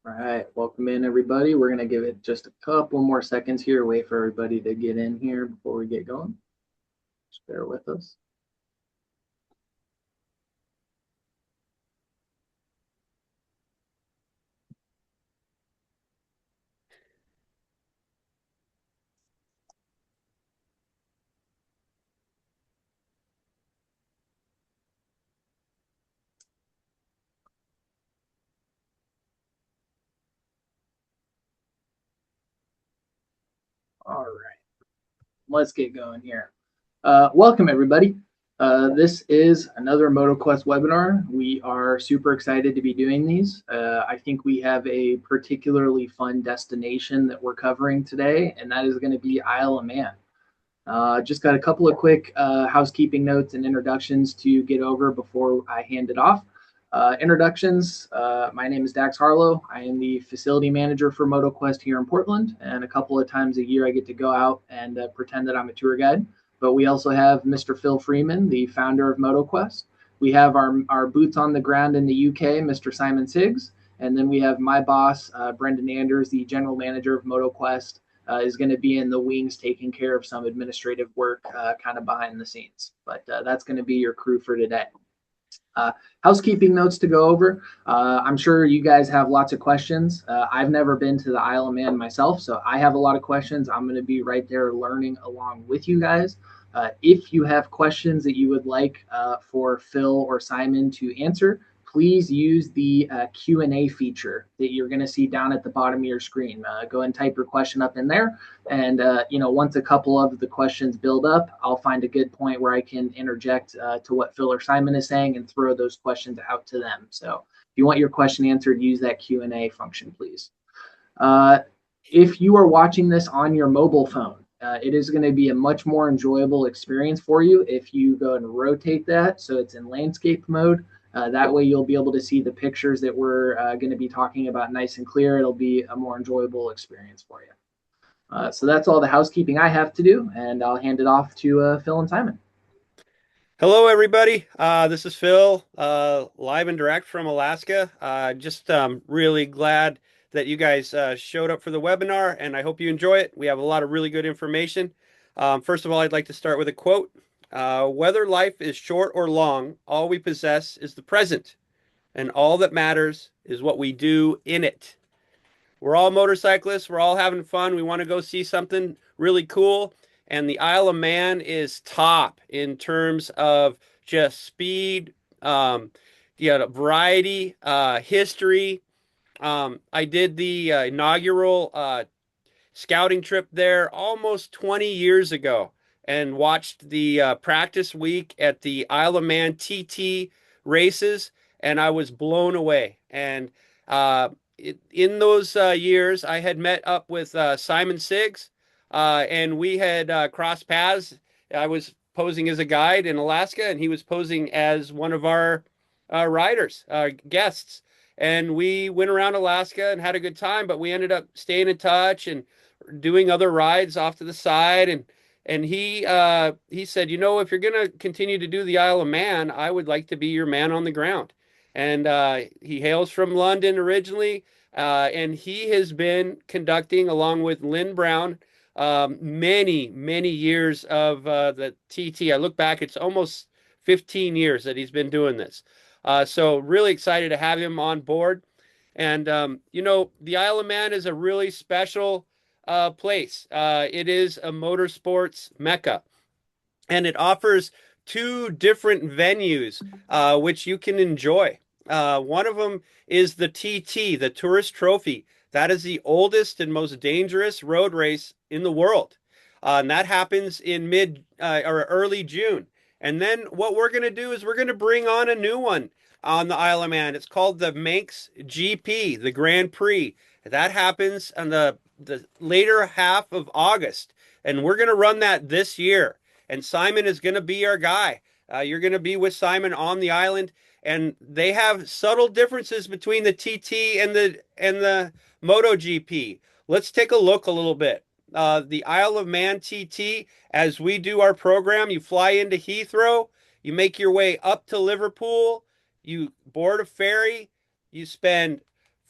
All right, welcome in everybody. We're gonna give it just a couple more seconds here, wait for everybody to get in here before we get going. Just bear with us. All right, let's get going here. Welcome everybody. This is another MotoQuest webinar. We are super excited to be doing these. I think we have a particularly fun destination that we're covering today, and that is going to be Isle of Man. Just got a couple of quick housekeeping notes and introductions to get over before I hand it off. Introductions. My name is Dax Harlow. I am the facility manager for MotoQuest here in Portland, and a couple of times a year I get to go out and pretend that I'm a tour guide. But we also have Mr. Phil Freeman, the founder of MotoQuest. We have our boots on the ground in the UK, Mr. Simon Siggs, and then we have my boss, Brendan Anders, the general manager of MotoQuest, is going to be in the wings taking care of some administrative work kind of behind the scenes. But that's going to be your crew for today. Housekeeping notes to go over. I'm sure you guys have lots of questions. I've never been to the Isle of Man myself, so I have a lot of questions. I'm going to be right there learning along with you guys. If you have questions that you would like for Phil or Simon to answer, please use the Q&A feature that you're going to see down at the bottom of your screen. Go and type your question up in there. And, once a couple of the questions build up, I'll find a good point where I can interject to what Phil or Simon is saying and throw those questions out to them. So if you want your question answered, use that Q&A function, please. If you are watching this on your mobile phone, it is going to be a much more enjoyable experience for you if you go and rotate that so it's in landscape mode. That way you'll be able to see the pictures that we're going to be talking about nice and clear. It'll be a more enjoyable experience for you. So that's all the housekeeping I have to do, and I'll hand it off to Phil and Simon. Hello, everybody. This is Phil, live and direct from Alaska. Just really glad that you guys showed up for the webinar, and I hope you enjoy it. We have a lot of really good information. First of all, I'd like to start with a quote. Whether life is short or long, all we possess is the present, and all that matters is what we do in it. We're all motorcyclists. We're all having fun. We want to go see something really cool. And the Isle of Man is top in terms of just speed, variety, history. I did the inaugural scouting trip there almost 20 years ago and watched the practice week at the Isle of Man TT races, and I was blown away. And in those years, I had met up with Simon Siggs, and we had crossed paths. I was posing as a guide in Alaska, and he was posing as one of our riders, guests. And we went around Alaska and had a good time, but we ended up staying in touch and doing other rides off to the side. And he said, if you're gonna continue to do the Isle of Man, I would like to be your man on the ground. And he hails from London originally, and he has been conducting, along with Lynn Brown, many years of the TT. I look back, it's almost 15 years that he's been doing this. So really excited to have him on board. And the Isle of Man is a really special place. It is a motorsports mecca, and it offers two different venues which you can enjoy. One of them is the TT, the Tourist Trophy. That is the oldest and most dangerous road race in the world. And that happens in mid or early June. And then what we're going to do is we're going to bring on a new one on the Isle of Man. It's called the Manx GP, the Grand Prix. That happens on the later half of August. And we're going to run that this year. And Simon is going to be our guy. You're going to be with Simon on the island, and they have subtle differences between the TT and the MotoGP. Let's take a look a little bit. The Isle of Man TT, as we do our program, you fly into Heathrow, you make your way up to Liverpool, you board a ferry, you spend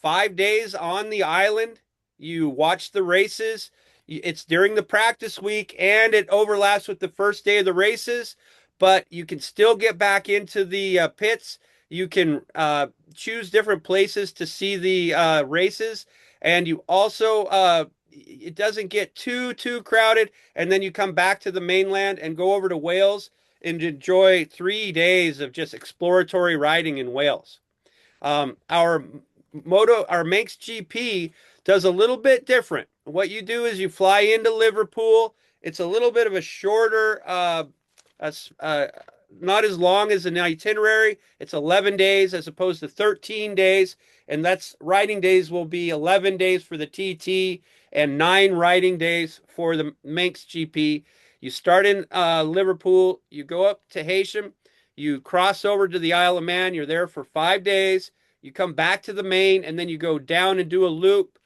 5 days on the island. You watch the races. It's during the practice week and it overlaps with the first day of the races, but you can still get back into the pits. You can choose different places to see the races, and you also it doesn't get too crowded. And then you come back to the mainland and go over to Wales and enjoy 3 days of just exploratory riding in Wales. Our Manx GP does a little bit different. What you do is you fly into Liverpool. It's a little bit of a shorter, uh, uh, not as long as an itinerary. It's 11 days as opposed to 13 days, and that's riding days will be 11 days for the TT and 9 riding days for the Manx GP. You start in Liverpool, you go up to Heysham, you cross over to the Isle of Man. You're there for 5 days. You come back to the main, and then you go down and do a loop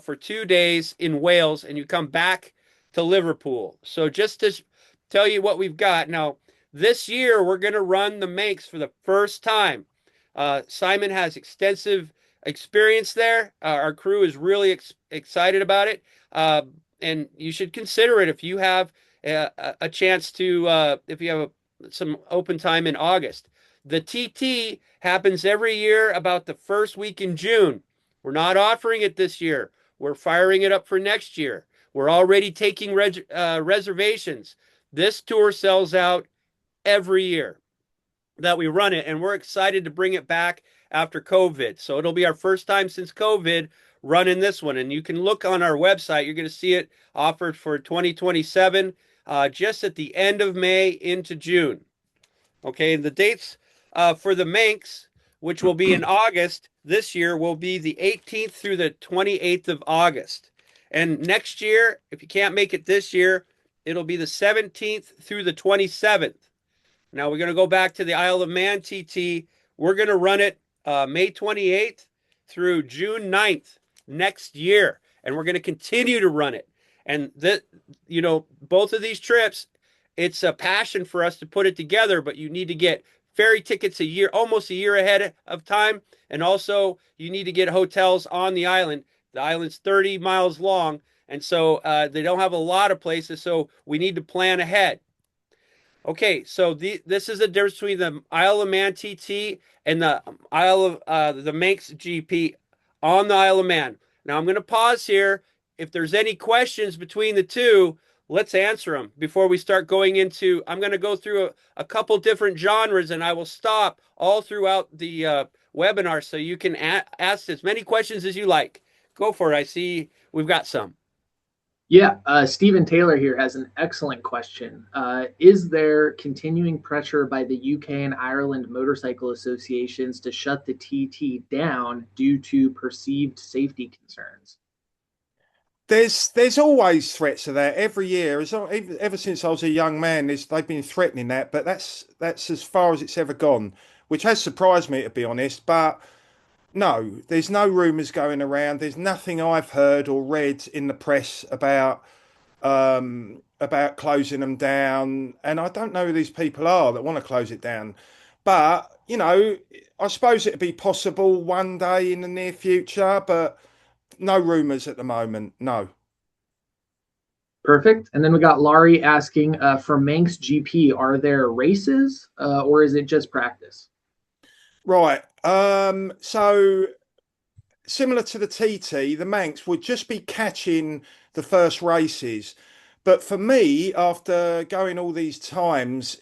for 2 days in Wales, and you come back to Liverpool. So just to tell you what we've got now, this year we're going to run the Manx for the first time. Simon has extensive experience there. Our crew is really excited about it, and you should consider it if you have a chance to, if you have some open time in August. The TT happens every year about the first week in June. We're not offering it this year. We're firing it up for next year. We're already taking reservations. This tour sells out every year that we run it, and we're excited to bring it back after COVID. So it'll be our first time since COVID running this one. And you can look on our website. You're going to see it offered for 2027, just at the end of May into June. Okay, and the dates for the Manx, which will be in August this year, will be the 18th through the 28th of August. And next year, if you can't make it this year, it'll be the 17th through the 27th. Now we're going to go back to the Isle of Man TT. We're going to run it May 28th through June 9th next year. And we're going to continue to run it. And that, both of these trips, it's a passion for us to put it together, but you need to get ferry tickets almost a year ahead of time. And also you need to get hotels on the island. The island's 30 miles long. And so they don't have a lot of places. So we need to plan ahead. Okay, so this is the difference between the Isle of Man TT and the Isle of the Manx GP on the Isle of Man. Now I'm going to pause here. If there's any questions between the two, let's answer them before we start going into. I'm going to go through a couple different genres, and I will stop all throughout the webinar so you can ask as many questions as you like. Go for it. I see we've got some. Yeah, Stephen Taylor here has an excellent question. Is there continuing pressure by the UK and Ireland motorcycle associations to shut the TT down due to perceived safety concerns? There's always threats of that every year. Ever since I was a young man, they've been threatening that, but that's as far as it's ever gone, which has surprised me to be honest. But no, there's no rumours going around. There's nothing I've heard or read in the press about closing them down, and I don't know who these people are that want to close it down. But I suppose it'd be possible one day in the near future, but no rumours at the moment. No. Perfect. And then we got Laurie asking for Manx GP, are there races or is it just practice? Right. So similar to the TT, the Manx would just be catching the first races. But for me, after going all these times,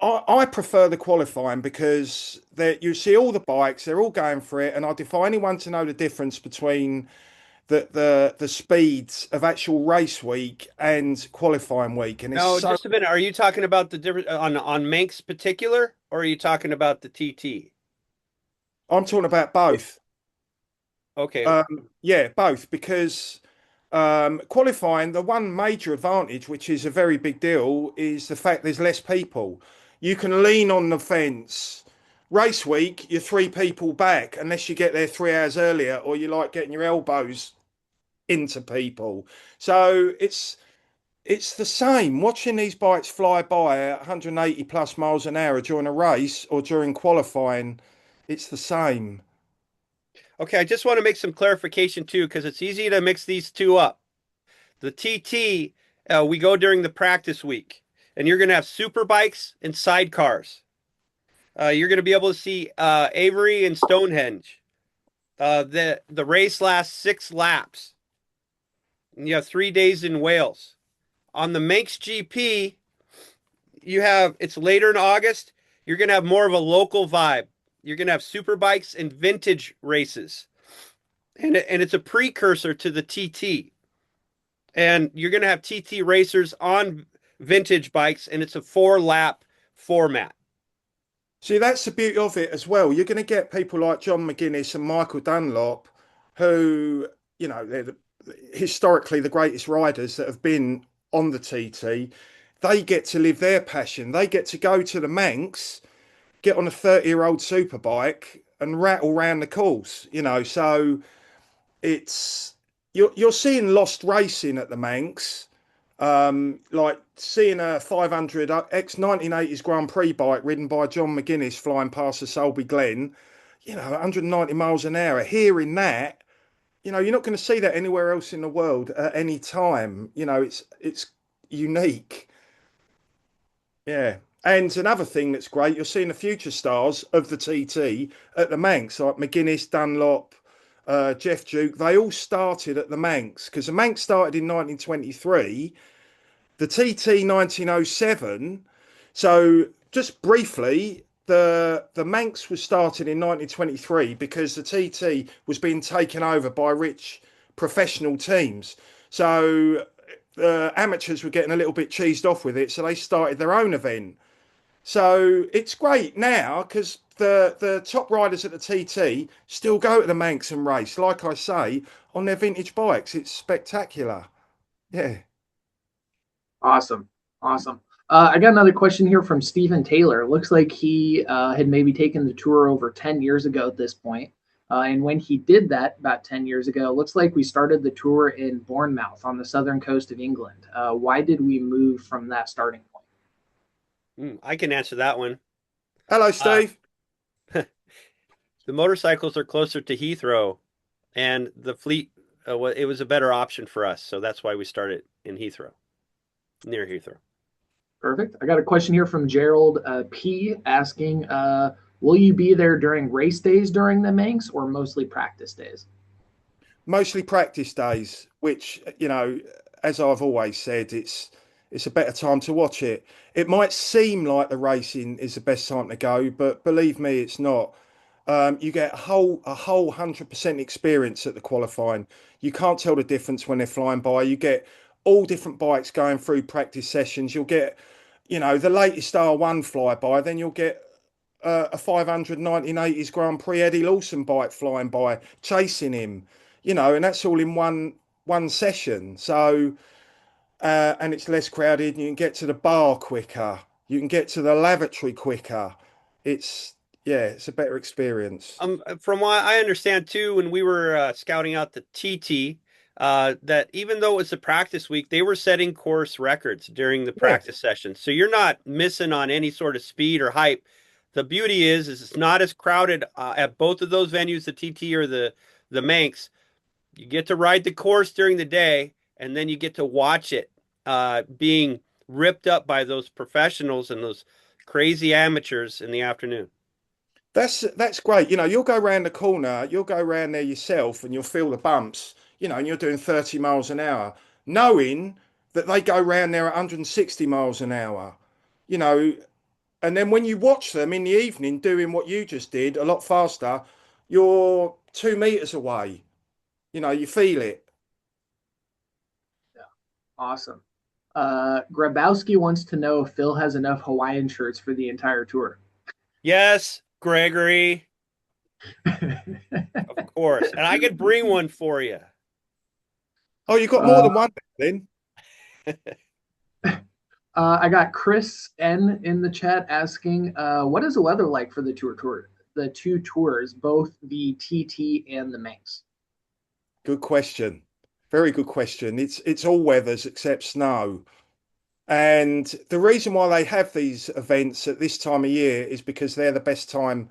I prefer the qualifying because you see all the bikes, they're all going for it, and I defy anyone to know the difference between the speeds of actual race week and qualifying week. And it's No, so just a minute. Are you talking about the difference on Manx particular, or are you talking about the TT? I'm talking about both. Okay. Yeah, both because qualifying, the one major advantage, which is a very big deal, is the fact there's less people. You can lean on the fence. Race week, you're three people back unless you get there 3 hours earlier or you like getting your elbows into people. So it's the same. Watching these bikes fly by at 180 plus miles an hour during a race or during qualifying, it's the same. Okay, I just want to make some clarification too, because it's easy to mix these two up. The TT, we go during the practice week, and you're going to have super bikes and sidecars. You're going to be able to see Avery and Stonehenge. The race lasts 6 laps, and you have 3 days in Wales. On the Manx GP, it's later in August. You're going to have more of a local vibe. You're going to have super bikes and vintage races, and it's a precursor to the TT. And you're going to have TT racers on vintage bikes, and it's a 4 lap format. See, that's the beauty of it as well. You're going to get people like John McGuinness and Michael Dunlop, who, they're historically the greatest riders that have been on the TT. They get to live their passion. They get to go to the Manx, get on a 30-year-old superbike and rattle round the course. So it's you're seeing lost racing at the Manx, like seeing a 500 ex 1980s Grand Prix bike ridden by John McGuinness flying past the Sulby Glen, 190 miles an hour. Hearing that, you're not going to see that anywhere else in the world at any time. It's unique. Yeah. And another thing that's great, you're seeing the future stars of the TT at the Manx, like McGuinness, Dunlop, Jeff Duke. They all started at the Manx because the Manx started in 1923, the TT 1907. So just briefly, the Manx was started in 1923 because the TT was being taken over by rich professional teams. So the amateurs were getting a little bit cheesed off with it, so they started their own event. So it's great now because the top riders at the TT still go to the Manx and race, like I say, on their vintage bikes. It's spectacular. Yeah. Awesome. Awesome. I got another question here from Stephen Taylor. It looks like he had maybe taken the tour over 10 years ago at this point. And when he did that about 10 years ago, it looks like we started the tour in Bournemouth on the southern coast of England. Why did we move from that starting point? I can answer that one. Hello, Uh, Steve. the motorcycles are closer to Heathrow, and the fleet, it was a better option for us. So that's why we started in Heathrow, near Heathrow. Perfect. I got a question here from Gerald P asking, will you be there during race days during the Manx or mostly practice days? Mostly practice days, which, as I've always said, it's a better time to watch it. It might seem like the racing is the best time to go, but believe me, it's not. You get a whole 100% experience at the qualifying. You can't tell the difference when they're flying by. You get all different bikes going through practice sessions. You'll get, the latest R1 flyby, then you'll get a 500 1980s Grand Prix Eddie Lawson bike flying by, chasing him, and that's all in one session. So, and it's less crowded. And you can get to the bar quicker. You can get to the lavatory quicker. It's yeah, it's a better experience. From what I understand too, when we were scouting out the TT, that even though it was a practice week, they were setting course records during the Yeah, practice session. So you're not missing on any sort of speed or hype. The beauty is it's not as crowded at both of those venues, the TT or the Manx. You get to ride the course during the day, and then you get to watch it being ripped up by those professionals and those crazy amateurs in the afternoon. that's great. You'll go around the corner, you'll go around there yourself, and you'll feel the bumps. And you're doing 30 miles an hour, knowing that they go around there at 160 miles an hour. You know, and then when you watch them in the evening doing what you just did a lot faster, you're 2 meters away. You feel it. Yeah. Awesome. Grabowski wants to know if Phil has enough Hawaiian shirts for the entire tour. Yes, Gregory, of course. And I could bring one for you. Oh, you got more uh, than one then. I got Chris N in the chat asking, what is the weather like for the two tours, both the TT and the Manx? Good question. Very good question. It's all weathers except snow. And the reason why they have these events at this time of year is because they're the best time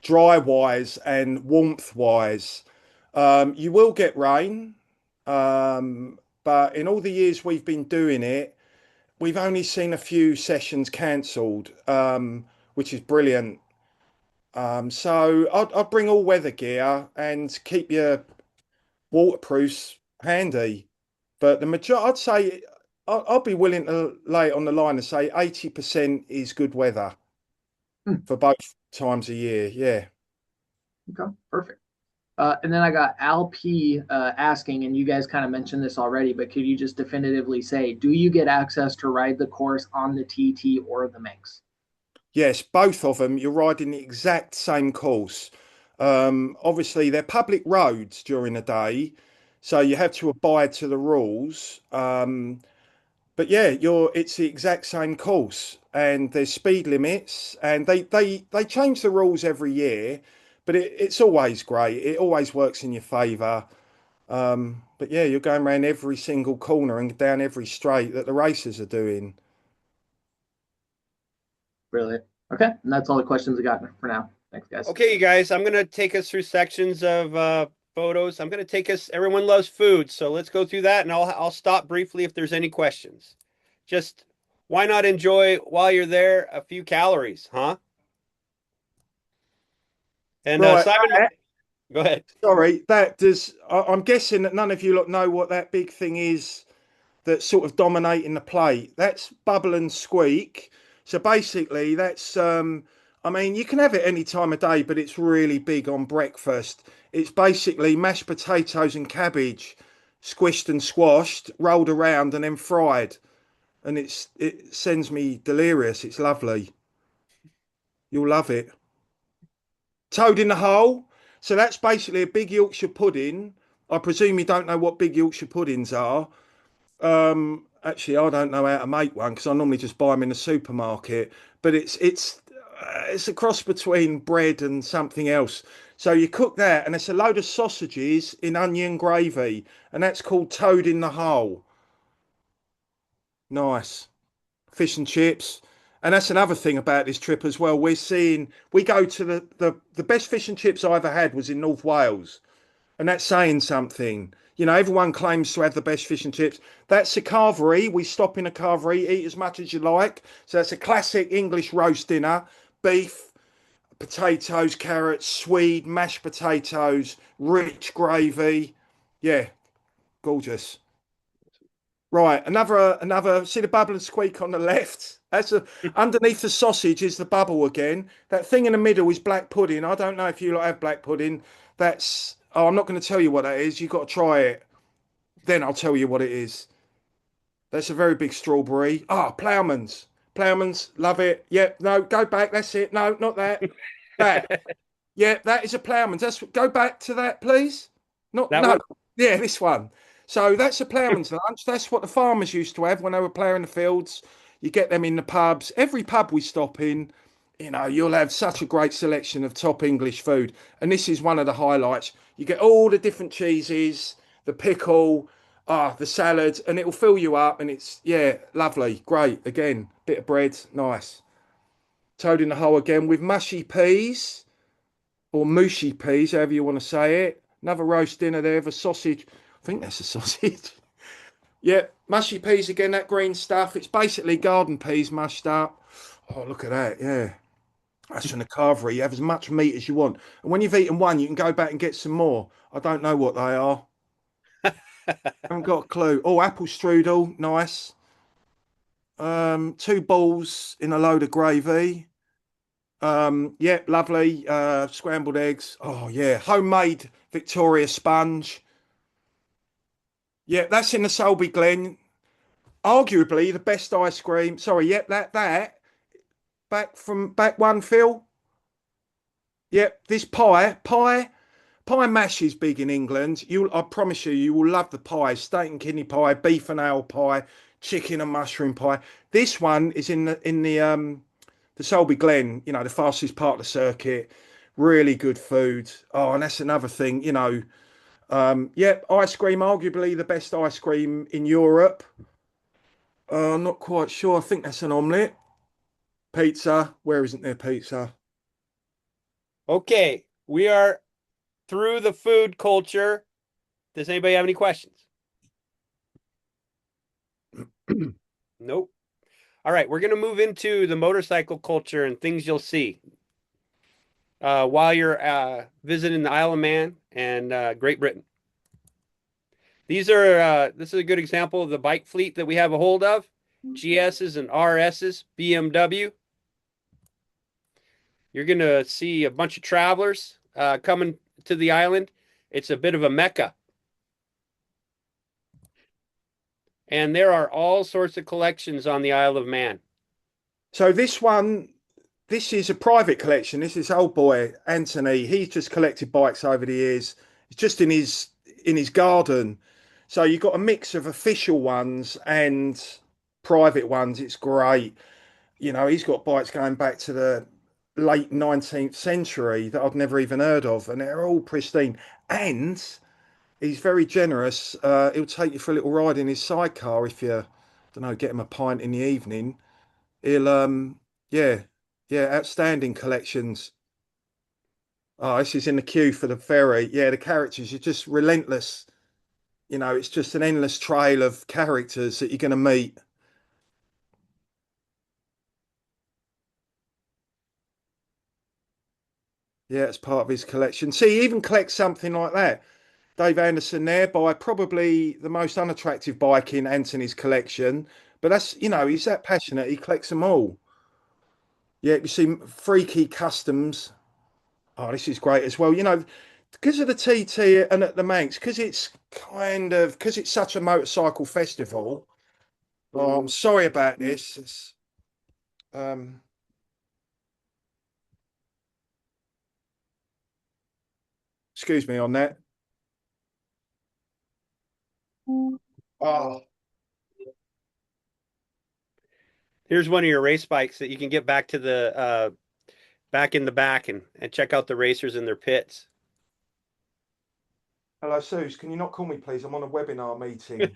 dry wise and warmth wise. You will get rain, but in all the years we've been doing it, we've only seen a few sessions cancelled, which is brilliant. So I'd bring all weather gear and keep your waterproofs handy. But the majority, I'd say, I'll be willing to lay it on the line and say 80% is good weather Hmm, for both times a year. Yeah. okay, perfect. And then I got Al P asking, and you guys kind of mentioned this already, but could you just definitively say, do you get access to ride the course on the TT or the Manx? Yes, both of them. You're riding the exact same course. Obviously, they're public roads during the day, so you have to abide to the rules. But yeah, it's the exact same course, and there's speed limits, and they change the rules every year, but it's always great. It always works in your favour. But yeah, you're going around every single corner and down every straight that the racers are doing. Brilliant. Okay, and that's all the questions I got for now. Thanks, guys. Okay, you guys, I'm gonna take us through sections of photos. I'm gonna take us. Everyone loves food, so let's go through that, and I'll stop briefly if there's any questions. Just why not enjoy while you're there a few calories, huh? And Right, Simon, go ahead. sorry, that does. I'm guessing that none of you lot know what that big thing is that's sort of dominating the plate. That's bubble and squeak. So basically, that's. I mean, you can have it any time of day, but it's really big on breakfast. It's basically mashed potatoes and cabbage, squished and squashed, rolled around, and then fried. And it sends me delirious. It's lovely. You'll love it. Toad in the hole. So that's basically a big Yorkshire pudding. I presume you don't know what big Yorkshire puddings are. Actually, I don't know how to make one because I normally just buy them in the supermarket. But it's a cross between bread and something else. So you cook that, and it's a load of sausages in onion gravy, and that's called toad in the hole. Nice. Fish and chips. And that's another thing about this trip as well. We go to the best fish and chips I ever had was in North Wales. And that's saying something. You know, everyone claims to have the best fish and chips. That's a carvery. We stop in a carvery, eat as much as you like. So that's a classic English roast dinner. Beef, potatoes, carrots, swede, mashed potatoes, rich gravy. Yeah, gorgeous. Right, another. See the bubble and squeak on the left. Underneath the sausage is the bubble again. That thing in the middle is black pudding. I don't know if you like have black pudding. That's. Oh, I'm not going to tell you what that is. You've got to try it. Then I'll tell you what it is. That's a very big strawberry. Ah, Ploughman's. Ploughman's, love it. Yep. No, go back. That's it. No, not that. That. Yeah, that is a ploughman's. That's go back to that, please. Not That no. one. Yeah, this one. So that's a ploughman's lunch. That's what the farmers used to have when they were ploughing the fields. You get them in the pubs. Every pub we stop in, you know, you'll have such a great selection of top English food. And this is one of the highlights. You get all the different cheeses, the pickle, the salads, and it'll fill you up. And it's yeah, lovely, great. Again, bit of bread, nice. Toad in the hole again with mushy peas or mushy peas, however you want to say it. Another roast dinner there with a sausage. I think that's a sausage. Yeah, mushy peas again, that green stuff. It's basically garden peas mushed up. Oh, look at that. Yeah. That's from the carvery. You have as much meat as you want. And when you've eaten one, you can go back and get some more. I don't know what they are. I haven't got a clue. Oh, apple strudel. Nice. Two balls in a load of gravy. Yeah, lovely. Scrambled eggs. Oh yeah, homemade Victoria sponge. Yeah, that's in the Selby Glen. Arguably the best ice cream. Sorry, yep, that back one, Phil. Yep, this pie mash is big in England. I promise you, you will love the pie. Steak and kidney pie, beef and ale pie, chicken and mushroom pie. This one is in the Selby Glen, you know, the fastest part of the circuit. Really good food. Oh, and that's another thing, you know. Yeah, ice cream, arguably the best ice cream in Europe. I'm not quite sure. I think that's an omelette. Pizza. Where isn't there pizza? Okay, we are through the food culture. Does anybody have any questions? Nope. All right, we're going to move into the motorcycle culture and things you'll see while you're visiting the Isle of Man and Great Britain. This is a good example of the bike fleet that we have a hold of. GSs and RSs, BMW. You're going to see a bunch of travelers coming to the island. It's a bit of a mecca. And there are all sorts of collections on the Isle of Man. So this is a private collection. This is old boy Anthony. He's just collected bikes over the years. It's just in his garden. So you've got a mix of official ones and private ones. It's great. You know, he's got bikes going back to the late 19th century that I've never even heard of, and they're all pristine. And he's very generous. He'll take you for a little ride in his sidecar if you, don't know, get him a pint in the evening. He'll yeah, yeah, outstanding collections. Oh, this is in the queue for the ferry. Yeah, the characters are just relentless. You know, it's just an endless trail of characters that you're going to meet. Yeah, it's part of his collection. See, he even collects something like that. Dave Anderson there by probably the most unattractive bike in Anthony's collection. But that's, you know, he's that passionate. He collects them all. Yeah, you see freaky customs. Oh, this is great as well. You know, because of the TT and at the Manx, because it's because it's such a motorcycle festival. Oh, I'm sorry about this. Um, excuse me on that. Oh, Here's one of your race bikes that you can get back to the back in the back and check out the racers in their pits. hello, Suze. Can you not call me, please? I'm on a webinar meeting.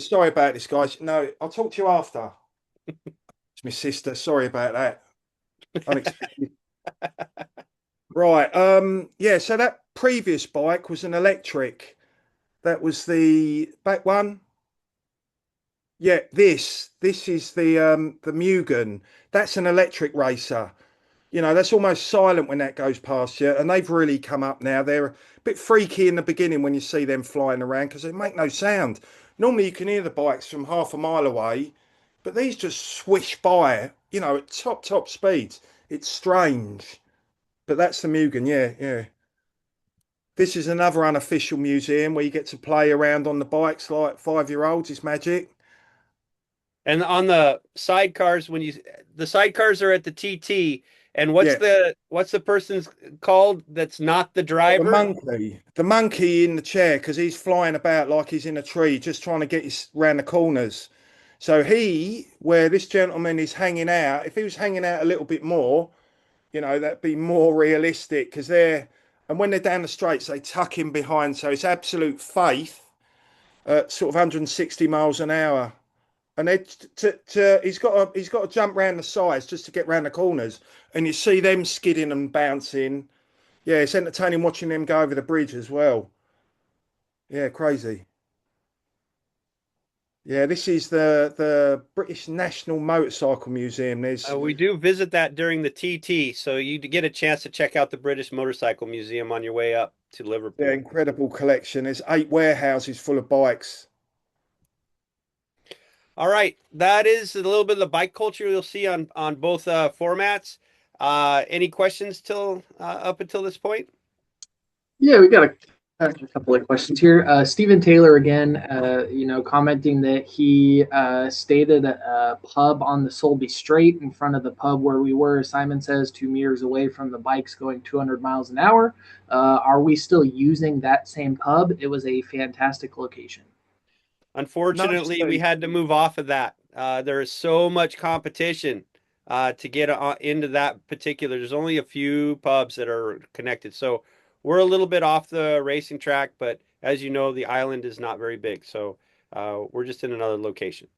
Sorry about this, guys. No, I'll talk to you after. It's my sister. Sorry about that. Unexpected. Right. Yeah, so that previous bike was an electric. That was the back one. Yeah, this is the Mugen. That's an electric racer. You know, that's almost silent when that goes past you, and they've really come up now. They're a bit freaky in the beginning when you see them flying around because they make no sound. Normally you can hear the bikes from half a mile away, but these just swish by, you know, at top speeds. It's strange. But that's the Mugen, yeah, yeah. This is another unofficial museum where you get to play around on the bikes like 5 year olds. It's magic. And on the sidecars, the sidecars are at the TT, and Yeah. what's the person's called that's not the Oh, driver? the monkey in the chair, because he's flying about like he's in a tree, just trying to get his round the corners. So where this gentleman is hanging out, if he was hanging out a little bit more, you know, that'd be more realistic because and when they're down the straights, they tuck him behind. So it's absolute faith at sort of 160 miles an hour. And he's got to jump round the sides just to get round the corners. And you see them skidding and bouncing. Yeah, it's entertaining watching them go over the bridge as well. Yeah, crazy. Yeah, this is the British National Motorcycle Museum. There's We do visit that during the TT, so you get a chance to check out the British Motorcycle Museum on your way up to yeah, Liverpool. incredible collection. There's 8 warehouses full of bikes. All right, that is a little bit of the bike culture you'll see on both formats. Any questions till up until this point? Yeah, we got a couple of questions here. Stephen Taylor again, commenting that he stayed at a pub on the Solby Strait in front of the pub where we were. Simon says 2 meters away from the bikes going 200 miles an hour. Are we still using that same pub? It was a fantastic location. No, Unfortunately, we had to move off of that. There is so much competition to get into that particular. There's only a few pubs that are connected, so we're a little bit off the racing track. But as you know, the island is not very big, so we're just in another location.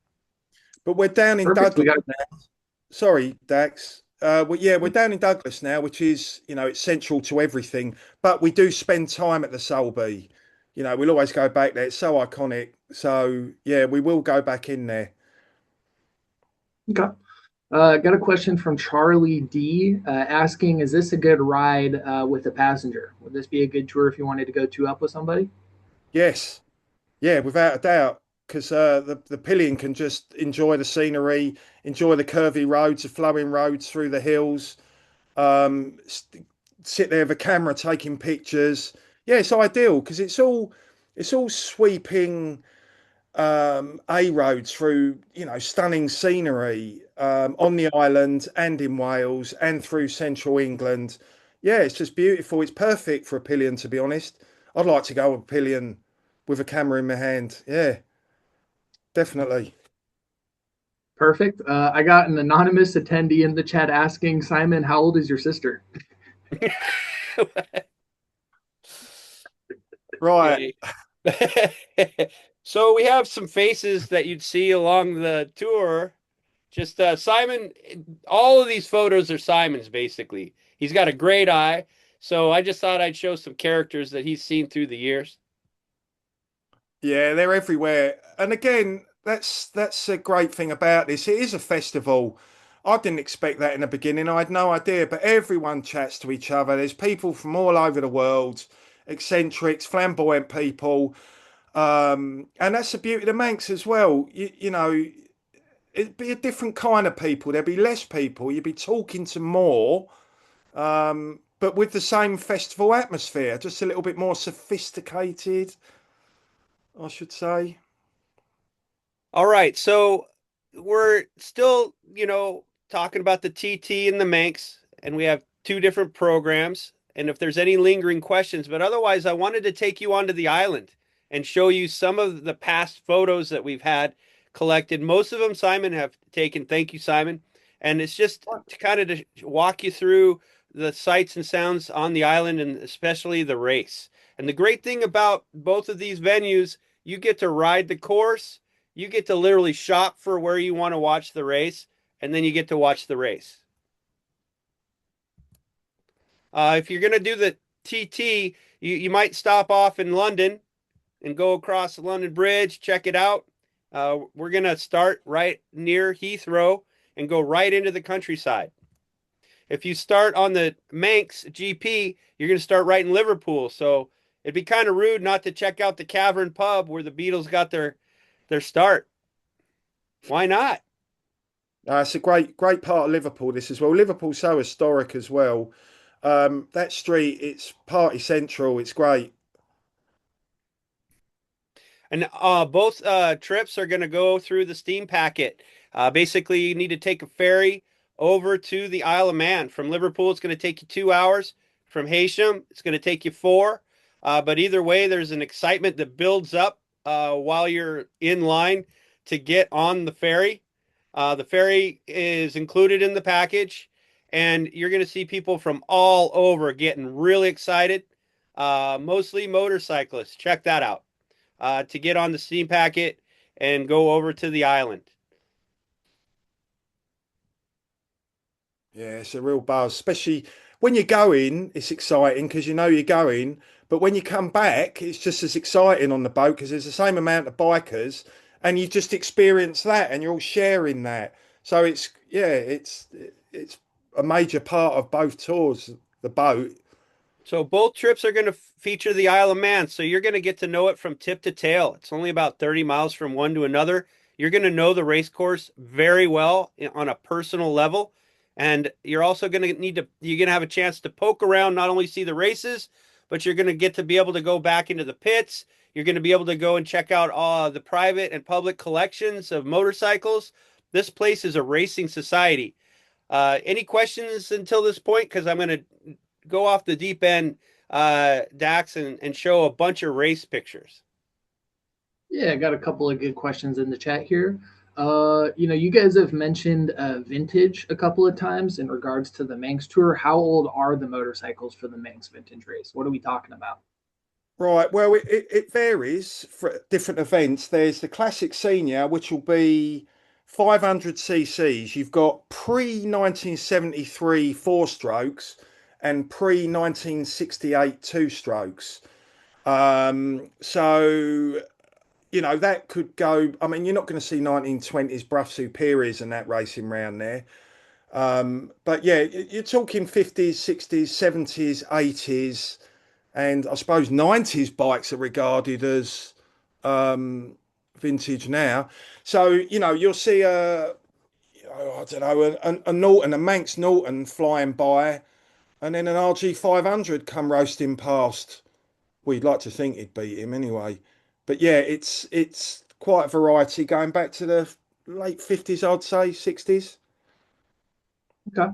but we're down in Perfect. We Douglas. got Sorry, Dax. Yeah, we're down in Douglas now, which is, it's central to everything. But we do spend time at the Soulby. We'll always go back there. It's so iconic. So yeah, we will go back in there. Okay. Got a question from Charlie D asking, is this a good ride with a passenger? Would this be a good tour if you wanted to go two up with somebody? Yes, yeah, without a doubt. Because the pillion can just enjoy the scenery, enjoy the curvy roads, the flowing roads through the hills. Um, st- Sit there with a camera taking pictures. Yeah, it's ideal because it's all sweeping A roads through stunning scenery on the island and in Wales and through central England. Yeah, it's just beautiful. It's perfect for a pillion, to be honest. I'd like to go a pillion with a camera in my hand. Yeah, definitely. Perfect. I got an anonymous attendee in the chat asking, Simon, how old is your sister? Right. Okay. So we have some faces that you'd see along the tour. Just Simon, all of these photos are Simon's basically. He's got a great eye. So I just thought I'd show some characters that he's seen through the years. Yeah, they're everywhere. And again, that's a great thing about this. It is a festival. I didn't expect that in the beginning. I had no idea, but everyone chats to each other. There's people from all over the world, eccentrics, flamboyant people. And that's the beauty of the Manx as well. It'd be a different kind of people. There'd be less people. You'd be talking to more, but with the same festival atmosphere, just a little bit more sophisticated, I should say. All right, so we're still, talking about the TT and the Manx, and we have two different programs. And if there's any lingering questions, but otherwise, I wanted to take you onto the island and show you some of the past photos that we've had collected. Most of them Simon have taken. Thank you, Simon. And it's just to kind of to walk you through the sights and sounds on the island and especially the race. And the great thing about both of these venues, you get to ride the course, you get to literally shop for where you want to watch the race, and then you get to watch the race. If you're going to do the TT, you might stop off in London and go across the London Bridge, check it out. We're going to start right near Heathrow and go right into the countryside. If you start on the Manx GP, you're going to start right in Liverpool. So it'd be kind of rude not to check out the Cavern Pub where the Beatles got their start. Why not? It's a great part of Liverpool, this as well. Liverpool's so historic as well. That street, it's party central. It's great. And both trips are going to go through the steam packet. Basically, you need to take a ferry over to the Isle of Man. From Liverpool, it's going to take you 2 hours. From Heysham, it's going to take you four. But either way, there's an excitement that builds up while you're in line to get on the ferry. The ferry is included in the package, and you're going to see people from all over getting really excited, mostly motorcyclists. Check that out to get on the steam packet and go over to the island. Yeah, it's a real buzz, especially when you're going. It's exciting because you know you're going, but when you come back, it's just as exciting on the boat because there's the same amount of bikers, and you just experience that, and you're all sharing that. So it's a major part of both tours. The boat. So both trips are going to feature the Isle of Man. So you're going to get to know it from tip to tail. It's only about 30 miles from one to another. You're going to know the race course very well on a personal level. And you're also going to you're going to have a chance to poke around, not only see the races, but you're going to get to be able to go back into the pits. You're going to be able to go and check out the private and public collections of motorcycles. This place is a racing society. Any questions until this point? Because I'm going to go off the deep end, Dax, and show a bunch of race pictures. Yeah, I got a couple of good questions in the chat here. You guys have mentioned vintage a couple of times in regards to the Manx Tour. How old are the motorcycles for the Manx Vintage Race? What are we talking about? Right. Well, it varies for different events. There's the classic senior, which will be 500 cc's. You've got pre 1973 four strokes and pre 1968 two strokes. So that could go. I mean, you're not going to see 1920s Brough Superiors and that racing round there. But yeah, you're talking 50s, 60s, 70s, 80s, and I suppose 90s bikes are regarded as vintage now. So you'll see I don't know, a Norton, a Manx Norton flying by, and then an RG 500 come roasting past. Well, you'd like to think he'd beat him anyway. But yeah, it's quite a variety going back to the late 50s, I'd say, 60s. Okay.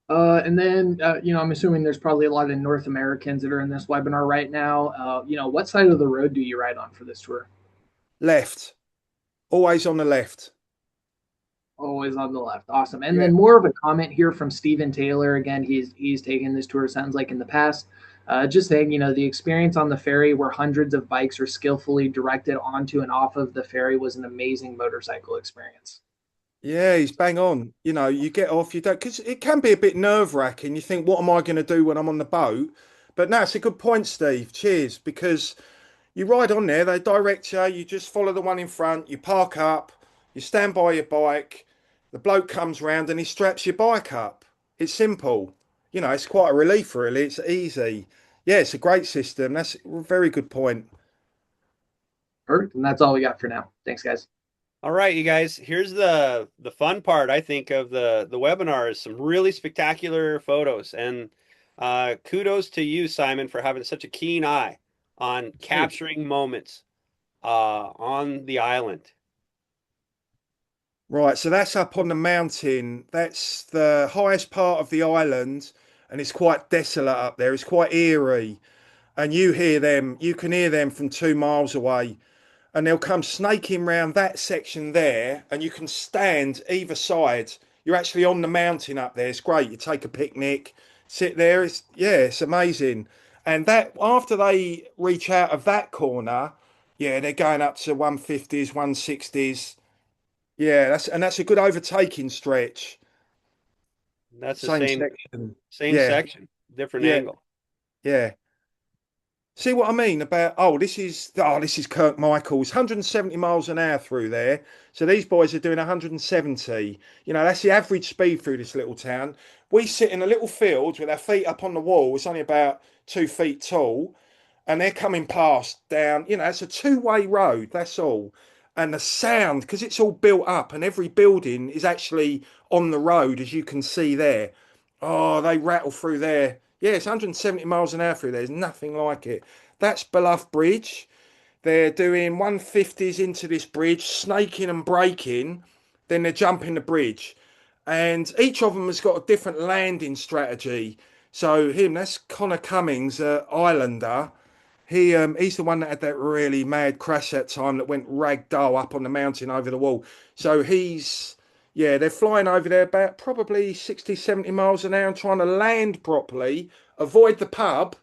And then, I'm assuming there's probably a lot of North Americans that are in this webinar right now. What side of the road do you ride on for this tour? Left, always on the left. Always on the left. Awesome. And Yeah. then more of a comment here from Stephen Taylor. Again, he's taken this tour, sounds like in the past. Just saying, the experience on the ferry where hundreds of bikes are skillfully directed onto and off of the ferry was an amazing motorcycle experience. Yeah, he's bang on. You get off, you don't, because it can be a bit nerve-wracking. You think, what am I going to do when I'm on the boat? But no, it's a good point, Steve. Cheers. Because you ride on there, they direct you, you just follow the one in front, you park up, you stand by your bike, the bloke comes round and he straps your bike up. It's simple. It's quite a relief, really. It's easy. Yeah, it's a great system. That's a very good point. Perfect. And that's all we got for now. Thanks, guys. All right, you guys. Here's the fun part, I think, of the webinar is some really spectacular photos. And kudos to you, Simon, for having such a keen eye on Cheers. capturing moments on the island. Right, so that's up on the mountain. That's the highest part of the island, and it's quite desolate up there. It's quite eerie, and you can hear them from 2 miles away, and they'll come snaking round that section there, and you can stand either side. You're actually on the mountain up there. It's great. You take a picnic, sit there. It's amazing. And that after they reach out of that corner, yeah, they're going up to 150s, 160s. Yeah, that's a good overtaking stretch. That's the Same same section. same Yeah, section, different yeah, angle. yeah. See what I mean about this is Kirk Michaels, 170 miles an hour through there. So these boys are doing 170. That's the average speed through this little town. We sit in a little field with our feet up on the wall. It's only about 2 feet tall, and they're coming past down. It's a two-way road. That's all. And the sound, because it's all built up, and every building is actually on the road, as you can see there. Oh, they rattle through there. Yeah, it's 170 miles an hour through there. There's nothing like it. That's Bluff Bridge. They're doing 150s into this bridge, snaking and braking. Then they're jumping the bridge. And each of them has got a different landing strategy. So that's Connor Cummings, Islander. He's the one that had that really mad crash that time that went ragdoll up on the mountain over the wall. So they're flying over there about probably 60, 70 miles an hour and trying to land properly, avoid the pub,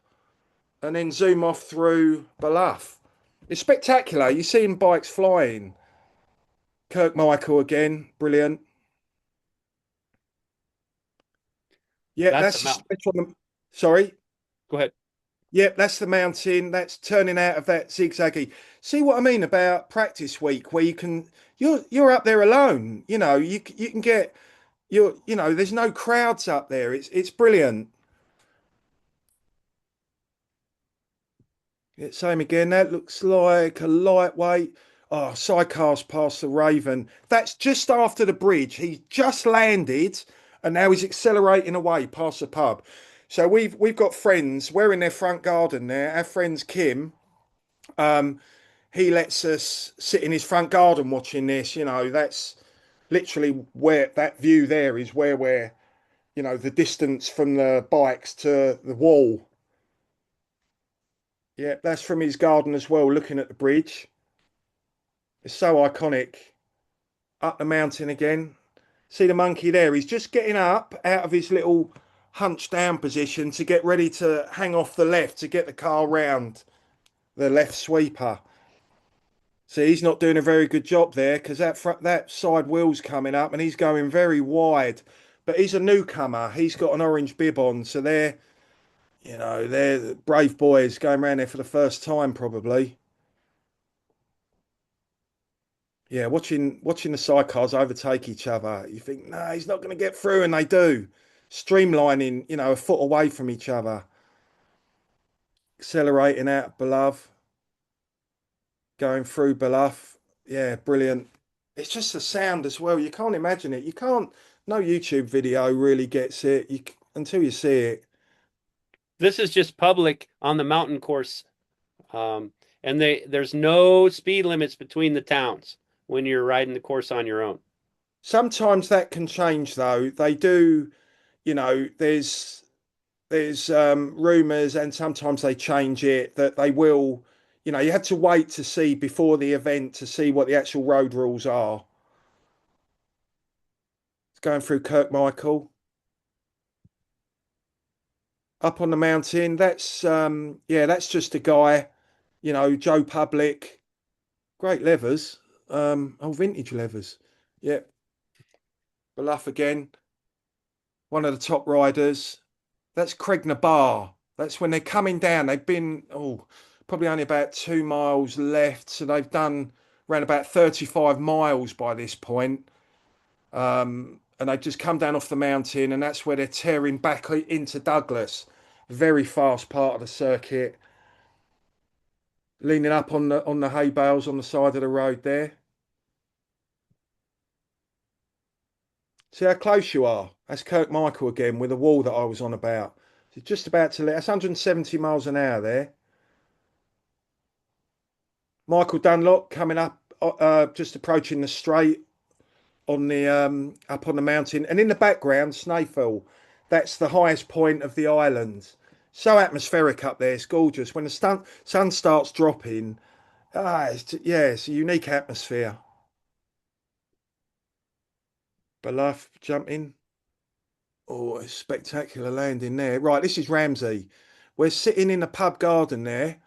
and then zoom off through Bluff. It's spectacular. You're seeing bikes flying. Kirk Michael again, brilliant. Yeah, That's the that's the mountain. stretch on the. Sorry. Go ahead. Yep, that's the mountain. That's turning out of that zigzaggy. See what I mean about practice week, where you're up there alone. You can get there's no crowds up there. It's brilliant. Yeah, same again. That looks like a lightweight. Oh, sidecars past the Raven. That's just after the bridge. He's just landed, and now he's accelerating away past the pub. So we've got friends. We're in their front garden there. Our friend's Kim. Um, he lets us sit in his front garden watching this. That's literally where that view there is where we're, the distance from the bikes to the wall. Yeah, that's from his garden as well, looking at the bridge. It's so iconic. Up the mountain again. See the monkey there? He's just getting up out of his little hunched down position to get ready to hang off the left to get the car round the left sweeper. See, he's not doing a very good job there because that side wheel's coming up and he's going very wide. But he's a newcomer. He's got an orange bib on, so they're the brave boys going around there for the first time probably. Yeah, watching the sidecars overtake each other, you think, no, he's not going to get through, and they do. Streamlining, a foot away from each other, accelerating out below, going through Bluff. Yeah, brilliant. It's just the sound as well. You can't imagine it. You can't. No YouTube video really gets it. Until you see it. This is just public on the mountain course, um, and there's no speed limits between the towns when you're riding the course on your own. Sometimes that can change though. They do. There's rumors, and sometimes they change it that they will. You had to wait to see before the event to see what the actual road rules are. It's going through Kirkmichael. Up on the mountain. That's just a guy, Joe Public. Great levers. Vintage levers. Yeah, Bluff again. One of the top riders. That's Craig Nabar. That's when they're coming down. They've been probably only about 2 miles left, so they've done around about 35 miles by this point. And they've just come down off the mountain, and that's where they're tearing back into Douglas. Very fast part of the circuit. Leaning up on the hay bales on the side of the road there. See how close you are. That's Kirkmichael again with the wall that I was on about. So just about to let. That's 170 miles an hour there. Michael Dunlop coming up, just approaching the straight on the up on the mountain, and in the background, Snaefell. That's the highest point of the island. So atmospheric up there. It's gorgeous. When the sun starts dropping, it's a unique atmosphere. Below jumping. Oh, it's spectacular landing there. Right, this is Ramsey. We're sitting in a pub garden there,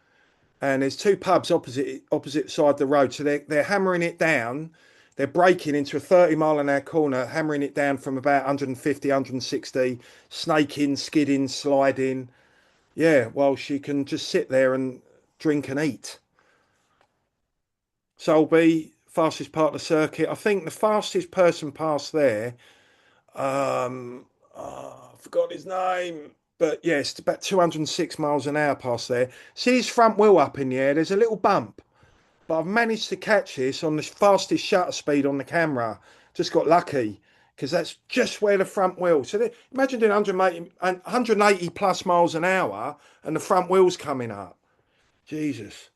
and there's two pubs opposite side of the road. So they're hammering it down. They're braking into a 30-mile-an-hour corner, hammering it down from about 150, 160, snaking, skidding, sliding. Yeah, well, she can just sit there and drink and eat. Solby, fastest part of the circuit. I think the fastest person past there, I forgot his name, but yes, it's about 206 miles an hour past there. See his front wheel up in the air. There's a little bump, but I've managed to catch this on the fastest shutter speed on the camera. Just got lucky because that's just where the front wheel. So imagine doing 180 plus miles an hour and the front wheel's coming up. Jesus.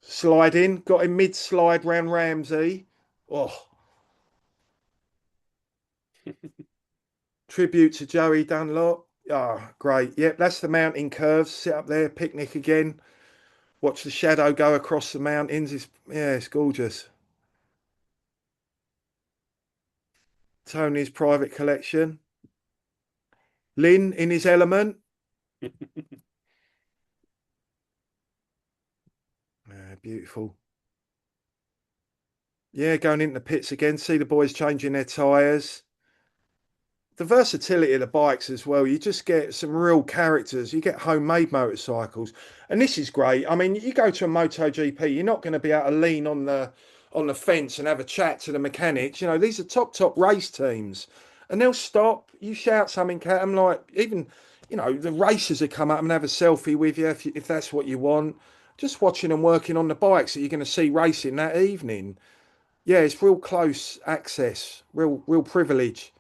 Sliding, got him mid slide round Ramsey. Oh, tribute to Joey Dunlop. Oh, great. Yep, that's the mountain curves. Sit up there, picnic again. Watch the shadow go across the mountains. It's gorgeous. Tony's private collection. Lynn in his element. Beautiful. Yeah, going into the pits again. See the boys changing their tyres. The versatility of the bikes as well. You just get some real characters. You get homemade motorcycles, and this is great. I mean, you go to a MotoGP, you're not going to be able to lean on the fence and have a chat to the mechanics. These are top race teams, and they'll stop. You shout something at them, like even the racers will come up and have a selfie with you if that's what you want. Just watching them working on the bikes that you're going to see racing that evening. Yeah, it's real close access, real privilege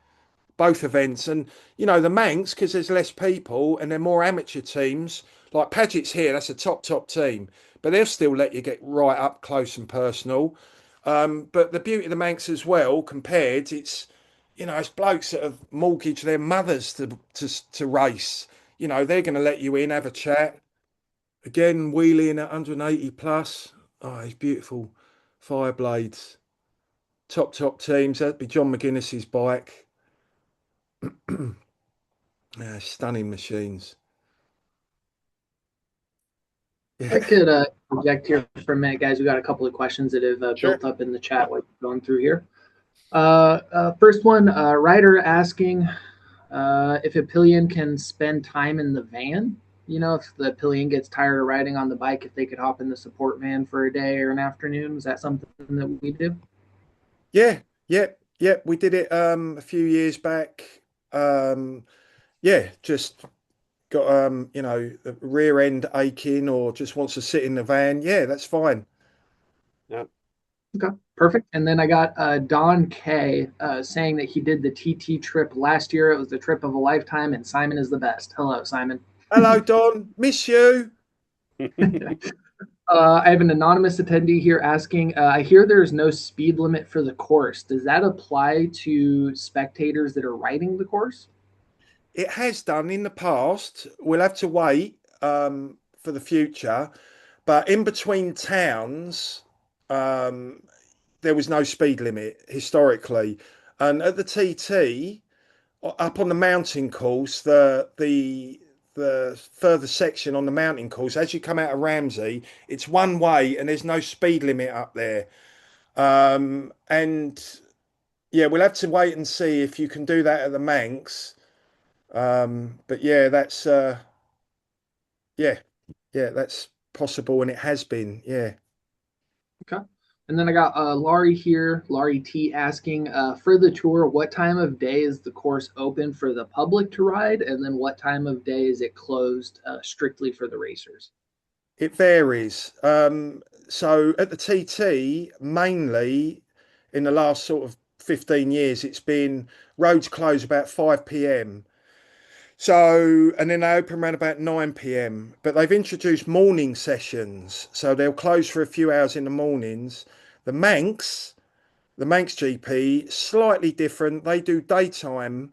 both events. And the Manx, because there's less people and they're more amateur teams, like Paget's here, that's a top team, but they'll still let you get right up close and personal. But the beauty of the Manx as well, compared, it's blokes that have mortgaged their mothers to race. They're going to let you in, have a chat. Again, wheeling at 180 plus. Oh, it's beautiful. Fireblades. Top teams. That'd be John McGuinness's bike. Stunning machines. I Yeah. could project here for a minute, guys. We got a couple of questions that have Sure. built up in the chat while we're going through here. First one, Ryder asking if a pillion can spend time in the van. You know, if the pillion gets tired of riding on the bike, if they could hop in the support van for a day or an afternoon. Is that something that we do? Yeah, yep. We did it a few years back. Yeah, just got the rear end aching or just wants to sit in the van. Yeah, that's fine. Yeah. Okay, perfect. And then I got Don K saying that he did the TT trip last year. It was the trip of a lifetime, and Simon is the best. Hello, Simon. Hello, Don. Miss you. I have an anonymous attendee here asking, I hear there's no speed limit for the course. Does that apply to spectators that are riding the course? It has done in the past. We'll have to wait for the future. But in between towns, um, there was no speed limit historically. And at the TT, up on the mountain course, the further section on the mountain course, as you come out of Ramsey, it's one way and there's no speed limit up there. And yeah, we'll have to wait and see if you can do that at the Manx. But yeah, yeah, that's possible and it has been. Yeah. Okay. And then I got Laurie here, Laurie T asking, for the tour, what time of day is the course open for the public to ride? And then what time of day is it closed strictly for the racers? It varies. So at the TT, mainly in the last sort of 15 years, it's been roads close about 5 p.m. So, and then they open around about 9 p.m. But they've introduced morning sessions. So they'll close for a few hours in the mornings. The Manx, the Manx GP, slightly different. They do daytime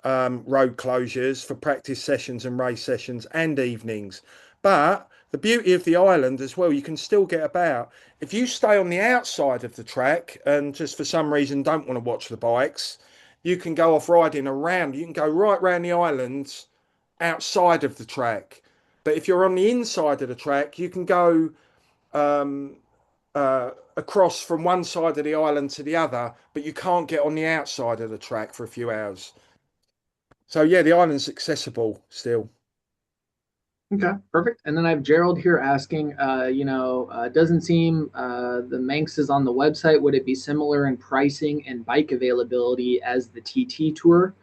road closures for practice sessions and race sessions and evenings. But the beauty of the island as well, you can still get about. If you stay on the outside of the track and just for some reason don't want to watch the bikes, you can go off riding around. You can go right around the islands outside of the track. But if you're on the inside of the track, you can go um, across from one side of the island to the other, but you can't get on the outside of the track for a few hours. So yeah, the island's accessible still. Okay, perfect. And then I have Gerald here asking, doesn't seem the Manx is on the website. Would it be similar in pricing and bike availability as the TT tour?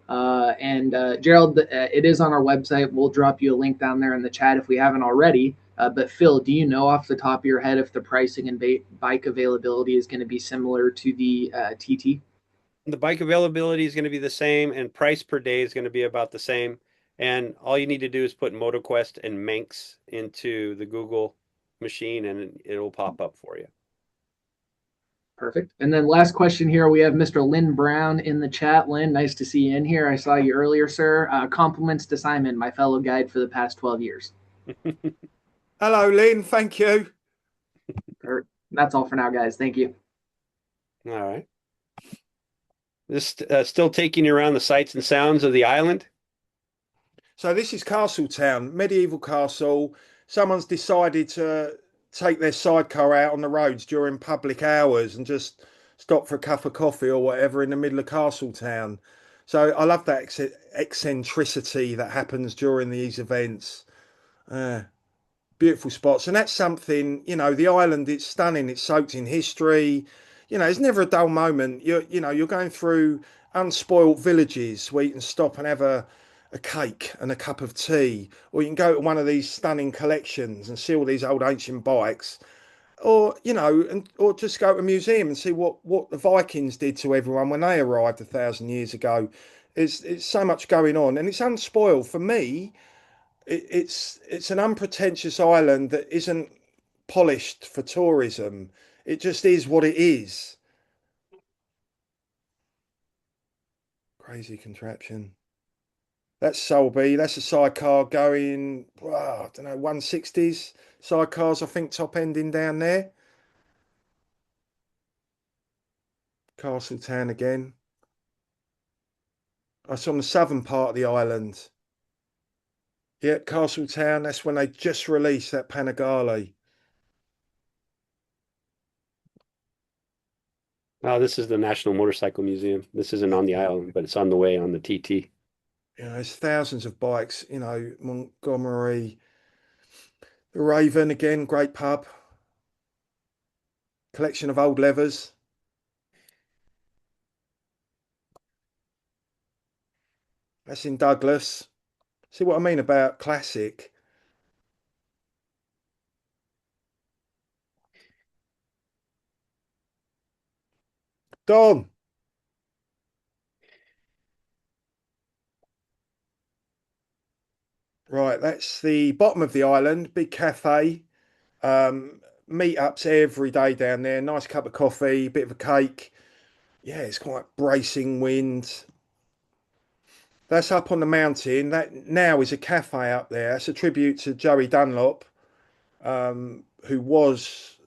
And Gerald, it is on our website. We'll drop you a link down there in the chat if we haven't already. But Phil, do you know off the top of your head if the pricing and bike availability is going to be similar to the TT? The bike availability is going to be the same, and price per day is going to be about the same. And all you need to do is put MotoQuest and Manx into the Google machine, and it'll pop up for you. Perfect. And then last question here, we have Mr. Lynn Brown in the chat. Lynn, nice to see you in here. I saw you earlier, sir. Compliments to Simon, my fellow guide for the past 12 years. Hello, Lynn. Thank you. That's all for now, guys. Thank you. All right. This still taking you around the sights and sounds of the island. So this is Castletown, medieval castle. Someone's decided to take their sidecar out on the roads during public hours and just stop for a cup of coffee or whatever in the middle of Castletown. So I love that eccentricity that happens during these events. Uh, Beautiful spots, and that's something, the island, it's stunning, it's soaked in history. It's never a dull moment. You're going through unspoilt villages where you can stop and have a cake and a cup of tea, or you can go to one of these stunning collections and see all these old ancient bikes, or or just go to a museum and see what the Vikings did to everyone when they arrived 1,000 years ago. It's so much going on, and it's unspoiled for me. It's an unpretentious island that isn't polished for tourism. It just is what it is. Crazy contraption. That's Solby. That's a sidecar going, wow, I don't know, 160s. Sidecars, I think, top ending down there. Castletown again. That's on the southern part of the island. Yep, Castletown. That's when they just released that Panigale. Oh, this is the National Motorcycle Museum. This isn't on the island, but it's on the way on the TT. There's thousands of bikes, Montgomery, the Raven again, great pub, collection of old levers. That's in Douglas. See what I mean about classic? Don. Right, that's the bottom of the island, big cafe. Meetups every day down there. Nice cup of coffee, bit of a cake. Yeah, it's quite bracing wind. That's up on the mountain. That now is a cafe up there. It's a tribute to Joey Dunlop, who was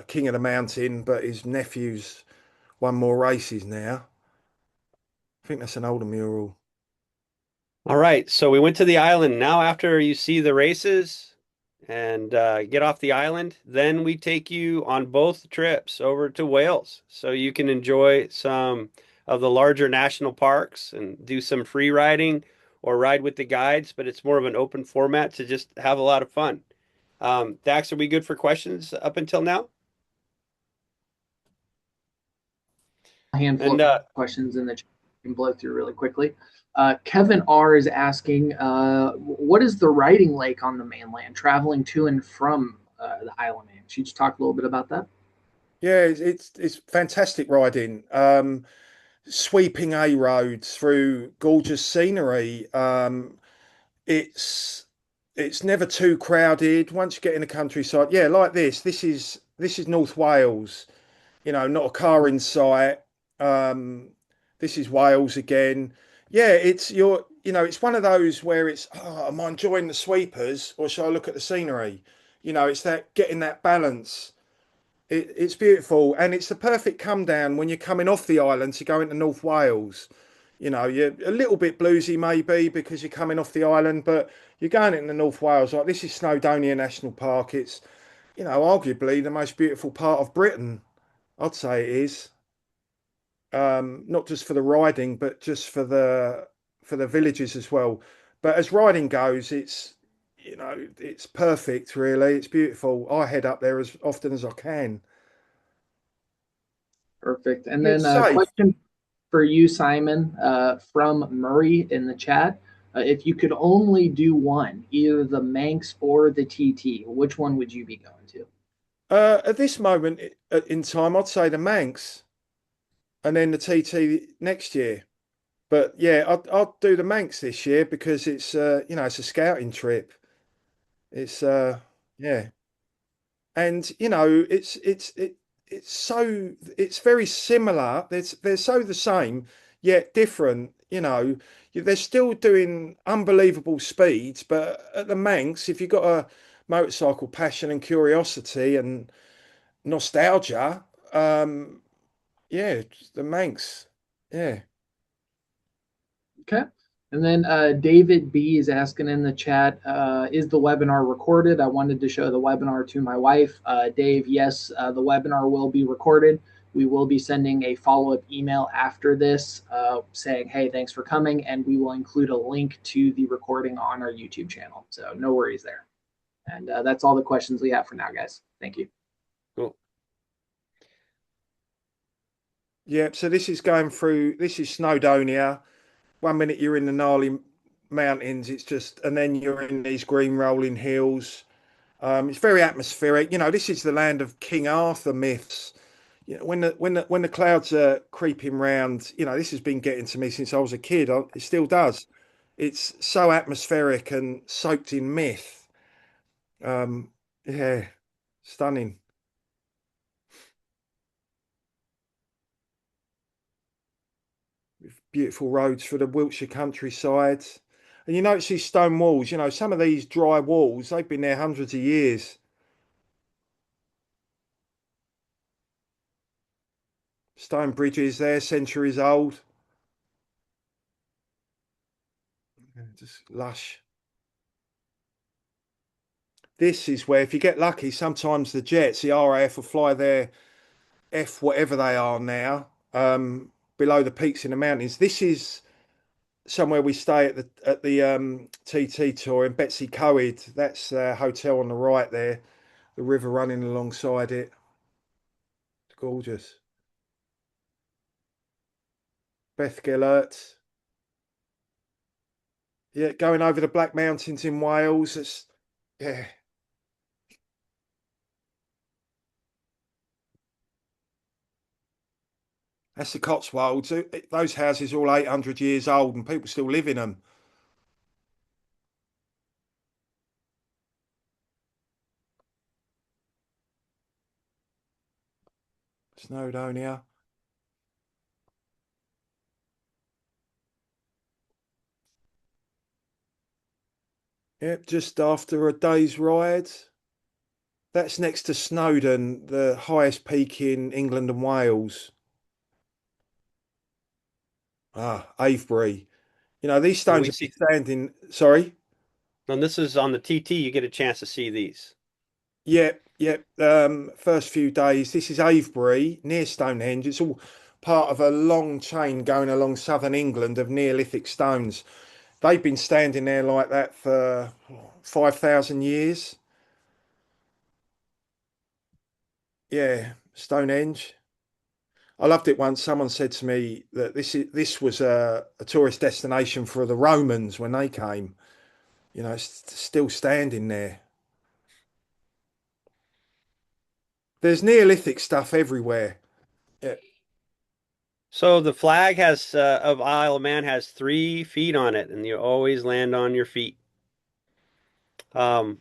king of the mountain, but his nephew's won more races now. I think that's an older mural. All right, so we went to the island. Now, after you see the races and get off the island, then we take you on both trips over to Wales so you can enjoy some of the larger national parks and do some free riding or ride with the guides, but it's more of an open format to just have a lot of fun. Dax, are we good for questions up until now? A handful And of questions in the chat we can blow through really quickly. Kevin R is asking, what is the riding like on the mainland, traveling to and from the Isle of Man? Should you just talk a little bit about that? Yeah, it's fantastic riding. Sweeping A roads through gorgeous scenery. It's it's never too crowded. Once you get in the countryside, yeah, like this. This is North Wales. Not a car in sight. Um, this is Wales again. Yeah, it's one of those where it's, oh, am I enjoying the sweepers or shall I look at the scenery? It's that getting that balance. It's beautiful, and it's the perfect come down when you're coming off the island to go into North Wales. You're a little bit bluesy maybe because you're coming off the island, but you're going into North Wales. Like this is Snowdonia National Park. It's, arguably the most beautiful part of Britain. I'd say it is. Not just for the riding, but just for the villages as well. But as riding goes, it's perfect. Really, it's beautiful. I head up there as often as I can. Perfect. And then It's a safe. question for you, Simon, from Murray in the chat. If you could only do one, either the Manx or the TT, which one would you be going to? At this moment in time, I'd say the Manx and then the TT next year. But yeah, I'd do the Manx this year because it's a scouting trip. It's yeah, and it's very similar. They're so the same yet different. They're still doing unbelievable speeds, but at the Manx, if you've got a motorcycle passion and curiosity and nostalgia, yeah, the Manx, yeah. Okay. And then David B is asking in the chat, is the webinar recorded? I wanted to show the webinar to my wife. Dave, yes, the webinar will be recorded. We will be sending a follow-up email after this saying, hey, thanks for coming. And we will include a link to the recording on our YouTube channel. So no worries there. And that's all the questions we have for now, guys. Thank you. cool. Yeah, so this is going through, this is Snowdonia. 1 minute you're in the gnarly mountains, and then you're in these green rolling hills. It's very atmospheric. This is the land of King Arthur myths. When the clouds are creeping round, this has been getting to me since I was a kid. It still does. It's so atmospheric and soaked in myth. Um, yeah, stunning. Beautiful roads for the Wiltshire countryside. And you notice these stone walls, some of these dry walls, they've been there hundreds of years. Stone bridges there, centuries old. Just lush. This is where, if you get lucky, sometimes the RAF will fly there F whatever they are now, below the peaks in the mountains. This is somewhere we stay at the TT tour in Betsy Coed. That's a hotel on the right there. The river running alongside it. It's gorgeous. Beth Gillert. Yeah, going over the Black Mountains in Wales. It's yeah. That's the Cotswolds. Those houses are all 800 years old and people still live in them. Snowdonia. Yep, just after a day's ride. That's next to Snowdon, the highest peak in England and Wales. Ah, Avebury. You know, these And stones we have been see, standing. Sorry. and this is on the TT, you get a chance to see these. Yep, yep. First few days. This is Avebury near Stonehenge. It's all part of a long chain going along southern England of Neolithic stones. They've been standing there like that for 5,000 years. Yeah, Stonehenge. I loved it once. Someone said to me that this was a tourist destination for the Romans when they came. You know, it's still standing there. There's Neolithic stuff everywhere. Yeah, So the flag has of Isle of Man has 3 feet on it, and you always land on your feet.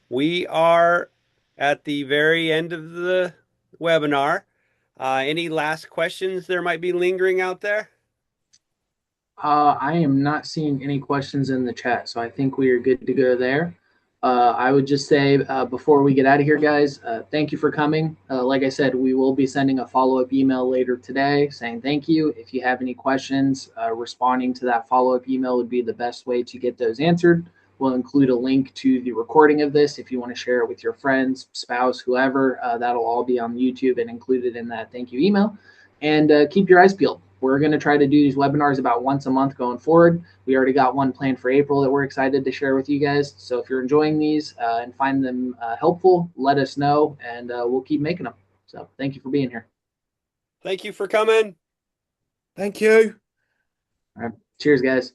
We are at the very end of the webinar. Any last questions there might be lingering out there? I am not seeing any questions in the chat, so I think we are good to go there. I would just say before we get out of here, guys, thank you for coming. Like I said, we will be sending a follow up email later today saying thank you. If you have any questions, responding to that follow up email would be the best way to get those answered. We'll include a link to the recording of this if you want to share it with your friends, spouse, whoever. That'll all be on YouTube and included in that thank you email. And keep your eyes peeled. We're going to try to do these webinars about once a month going forward. We already got one planned for April that we're excited to share with you guys. So if you're enjoying these and find them helpful, let us know and we'll keep making them. So thank you for being here. Thank you for coming. thank you. All right. Cheers, guys.